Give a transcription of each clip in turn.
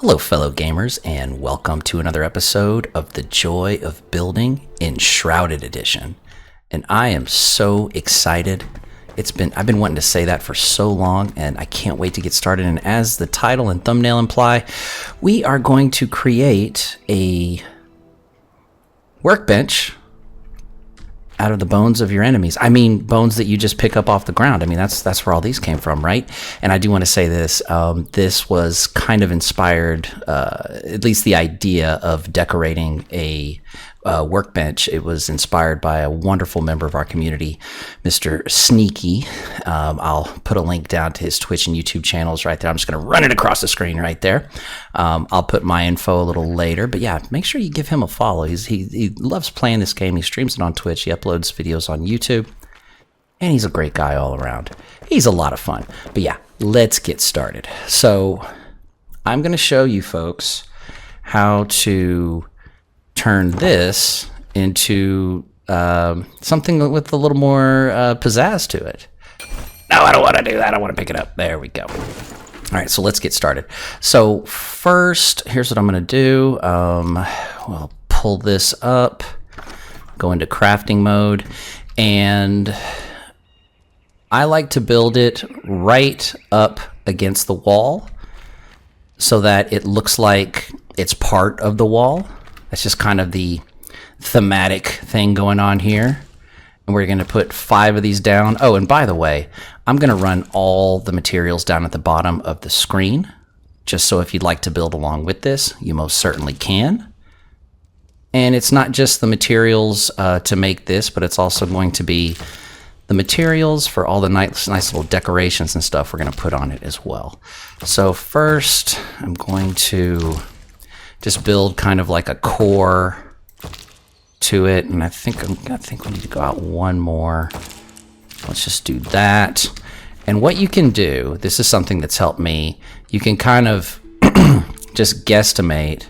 Hello, fellow gamers, and welcome to another episode of The Joy of Building Enshrouded Edition. And I am so excited. I've been wanting to say that for so long, and I can't wait to get started. And as the title and thumbnail imply, we are going to create a workbench out of the bones of your enemies. I mean, bones that you just pick up off the ground. I mean, that's where all these came from, right? And I do want to say this. This was kind of inspired, at least the idea of decorating a workbench. It was inspired by a wonderful member of our community, Mr. Sneaky. I'll put a link down to his Twitch and YouTube channels right there. I'm just going to run it across the screen right there. I'll put my info a little later, but yeah, make sure you give him a follow. He loves playing this game. He streams it on Twitch. He uploads videos on YouTube, and he's a great guy all around. He's a lot of fun. But yeah, let's get started. So I'm going to show you folks how to turn this into something with a little more pizzazz to it. No, I don't want to do that. I want to pick it up. There we go. All right, so let's get started. So first, here's what I'm going to do. We'll pull this up, go into crafting mode, and I like to build it right up against the wall so that it looks like it's part of the wall. That's just kind of the thematic thing going on here. And we're going to put 5 of these down. Oh, and by the way, I'm going to run all the materials down at the bottom of the screen, just so if you'd like to build along with this, you most certainly can. And it's not just the materials to make this, but it's also going to be the materials for all the nice little decorations and stuff we're going to put on it as well. So first, I'm going to just build kind of like a core to it, and I think we need to go out one more. Let's just do that. And what you can do, this is something that's helped me, you can kind of just guesstimate,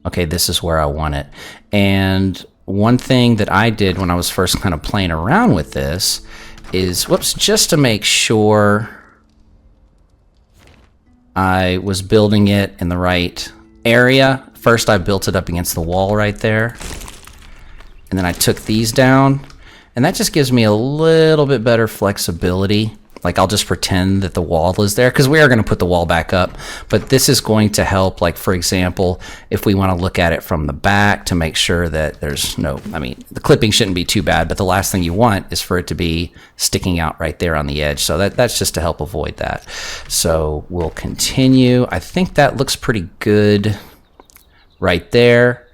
okay, this is where I want it. And one thing that I did when I was first kind of playing around with this is, just to make sure I was building it in the right area. First, I built it up against the wall right there, and then I took these down, and that just gives me a little bit better flexibility. Like, I'll just pretend that the wall is there, because we are going to put the wall back up, but this is going to help, like, for example, if we want to look at it from the back to make sure that there's no, I mean, the clipping shouldn't be too bad, but the last thing you want is for it to be sticking out right there on the edge. So that's just to help avoid that. So we'll continue. I think that looks pretty good right there.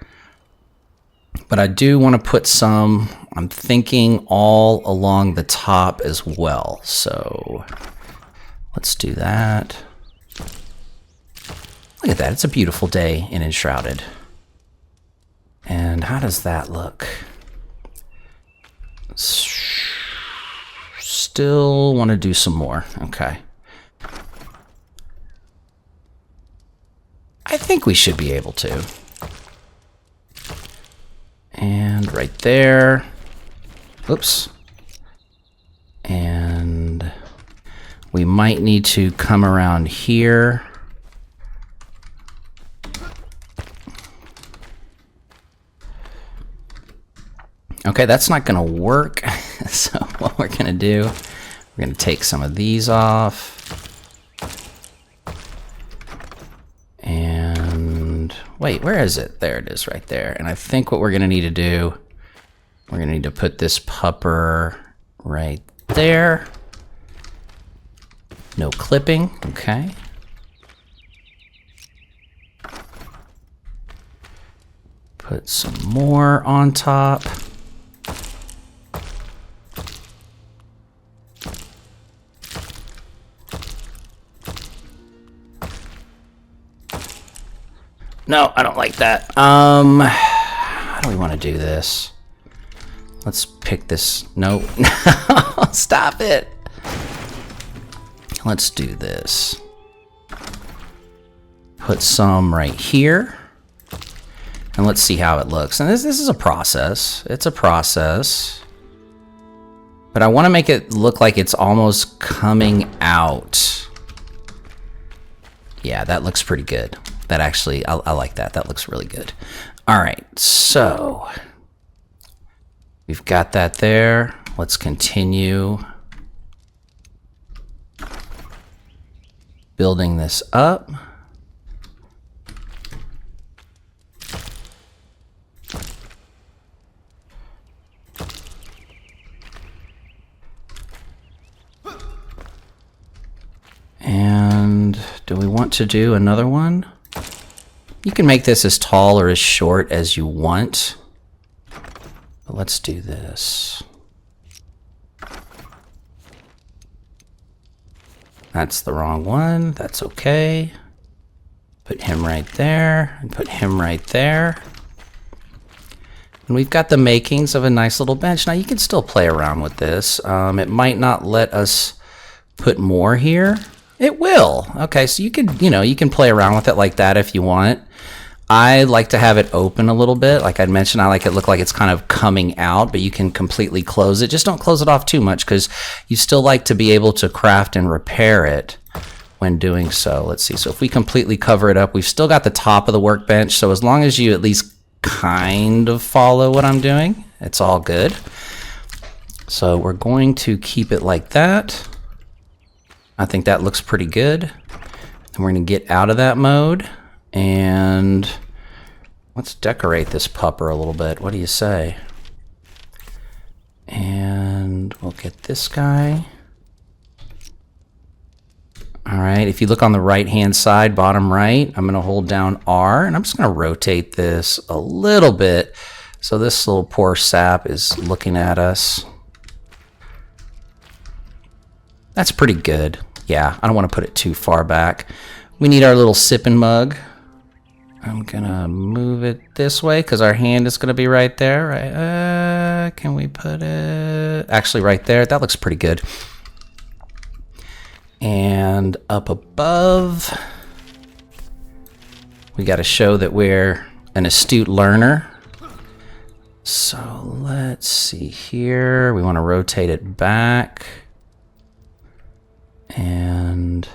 But I do want to put some, I'm thinking, all along the top as well. So let's do that. Look at that. It's a beautiful day in Enshrouded. And how does that look? Still want to do some more. Okay. I think we should be able to. And right there. Oops. And we might need to come around here. Okay, that's not going to work. So what we're going to do, we're going to take some of these off. And wait, where is it? There it is right there. And I think what we're going to need to do, we're going to need to put this pupper right there. No clipping. Okay. Put some more on top. No, I don't like that. How do we want to do this? Let's pick this. No, stop it. Let's do this. Put some right here. And let's see how it looks. And this is a process. It's a process. But I want to make it look like it's almost coming out. Yeah, that looks pretty good. That actually, I like that. That looks really good. All right, so we've got that there. Let's continue building this up. And do we want to do another one? You can make this as tall or as short as you want. But let's do this. That's the wrong one. That's okay. Put him right there and put him right there. And we've got the makings of a nice little bench. Now you can still play around with this. It might not let us put more here. It will. Okay, so you can play around with it like that if you want. I like to have it open a little bit. Like I'd mentioned, I like it look like it's kind of coming out, but you can completely close it. Just don't close it off too much because you still like to be able to craft and repair it when doing so. Let's see. So if we completely cover it up, we've still got the top of the workbench. So as long as you at least kind of follow what I'm doing, it's all good. So we're going to keep it like that. I think that looks pretty good. And we're going to get out of that mode and let's decorate this pupper a little bit. What do you say? And we'll get this guy. All right, if you look on the right-hand side, bottom right, I'm going to hold down R, and I'm just going to rotate this a little bit so this little poor sap is looking at us. That's pretty good. Yeah, I don't want to put it too far back. We need our little sipping mug. I'm going to move it this way because our hand is going to be right there. Right? Can we put it actually right there? That looks pretty good. And up above, we got to show that we're an astute learner. So let's see here. We want to rotate it back and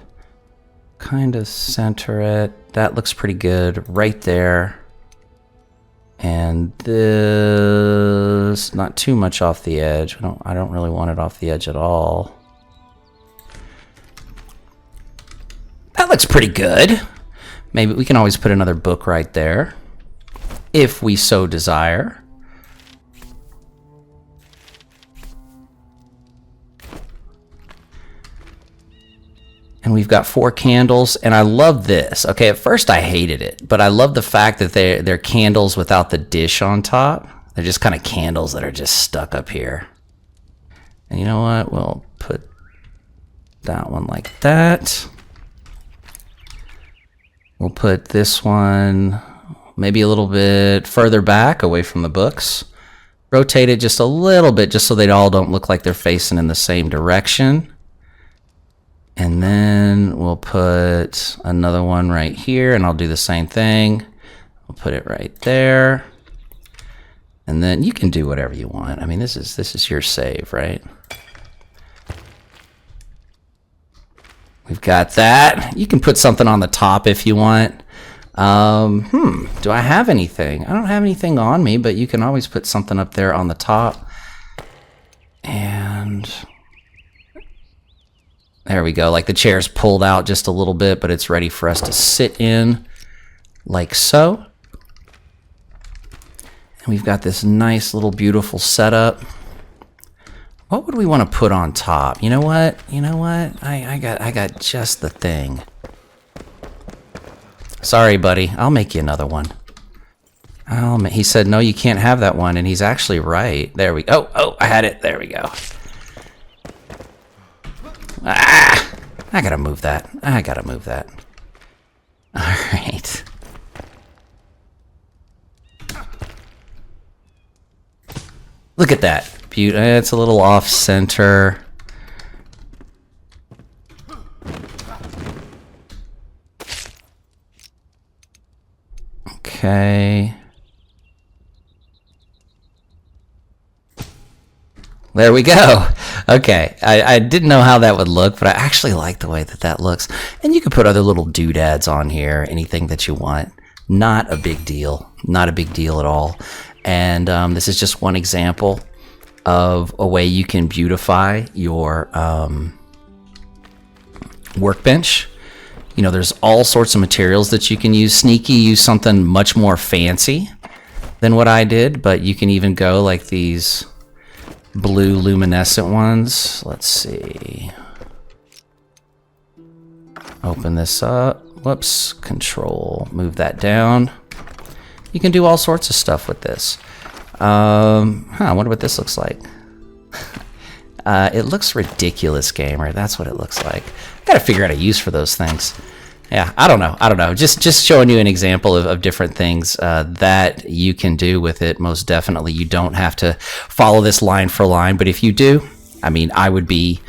kind of center it. That looks pretty good right there. And this, not too much off the edge. I don't really want it off the edge at all. That looks pretty good. Maybe we can always put another book right there if we so desire. And we've got 4 candles, and I love this. Okay, at first I hated it, but I love the fact that they're candles without the dish on top. They're just kind of candles that are just stuck up here. And you know what? We'll put that one like that. We'll put this one maybe a little bit further back away from the books. Rotate it just a little bit just so they all don't look like they're facing in the same direction. And then we'll put another one right here, and I'll do the same thing. We'll put it right there. And then you can do whatever you want. I mean, this is your save, right? We've got that. You can put something on the top if you want. Do I have anything? I don't have anything on me, but you can always put something up there on the top. And there we go. Like the chair's pulled out just a little bit, but it's ready for us to sit in like so. And we've got this nice little beautiful setup. What would we want to put on top? You know what? I got just the thing. Sorry, buddy. I'll make you another one. He said, no, you can't have that one. And he's actually right. There we go. Oh, I had it. There we go. Ah, I gotta move that. All right. Look at that. It's a little off center. Okay. There we go. Okay, I didn't know how that would look, but I actually like the way that that looks. And you can put other little doodads on here, anything that you want. Not a big deal. Not a big deal at all. And this is just one example of a way you can beautify your workbench. You know, there's all sorts of materials that you can use. Sneaky used something much more fancy than what I did, but you can even go like these blue luminescent ones. Let's see. Open this up. Whoops. Control. Move that down. You can do all sorts of stuff with this. I wonder what this looks like. It looks ridiculous, gamer. That's what it looks like. Gotta figure out a use for those things. Yeah, I don't know. Just showing you an example of different things that you can do with it. Most definitely, you don't have to follow this line for line, but if you do, I mean, I would be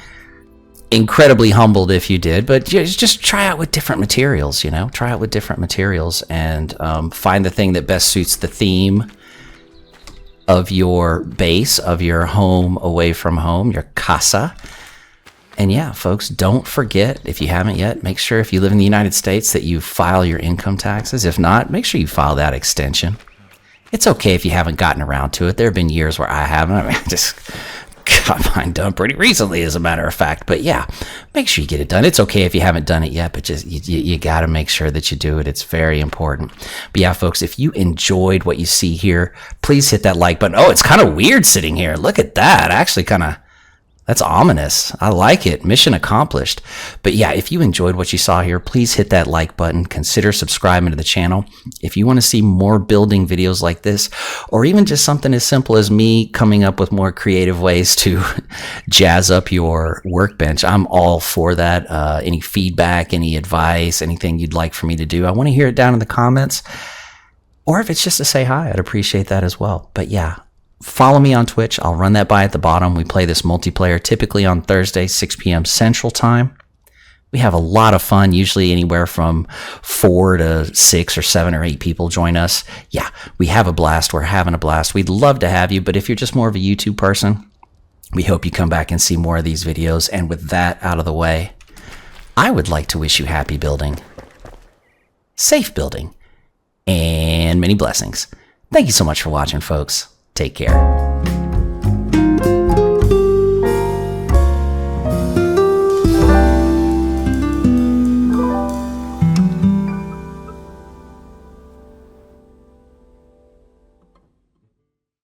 incredibly humbled if you did, but just try out with different materials, you know? Try out with different materials and find the thing that best suits the theme of your base, of your home away from home, your casa. And yeah, folks, don't forget, if you haven't yet, make sure if you live in the United States that you file your income taxes. If not, make sure you file that extension. It's okay if you haven't gotten around to it. There have been years where I haven't. I mean, I just got mine done pretty recently, as a matter of fact. But yeah, make sure you get it done. It's okay if you haven't done it yet, but just you got to make sure that you do it. It's very important. But yeah, folks, if you enjoyed what you see here, please hit that like button. Oh, it's kind of weird sitting here. Look at that. Actually, that's ominous. I like it. Mission accomplished. But yeah, if you enjoyed what you saw here, please hit that like button. Consider subscribing to the channel. If you want to see more building videos like this, or even just something as simple as me coming up with more creative ways to jazz up your workbench, I'm all for that. Any feedback, any advice, anything you'd like for me to do, I want to hear it down in the comments. Or if it's just to say hi, I'd appreciate that as well. But yeah, follow me on Twitch. I'll run that by at the bottom. We play this multiplayer typically on Thursday, 6 p.m. Central Time. We have a lot of fun, usually anywhere from 4 to 6 or 7 or 8 people join us. Yeah, we have a blast. We're having a blast. We'd love to have you, but if you're just more of a YouTube person, we hope you come back and see more of these videos. And with that out of the way, I would like to wish you happy building, safe building, and many blessings. Thank you so much for watching, folks. Take care.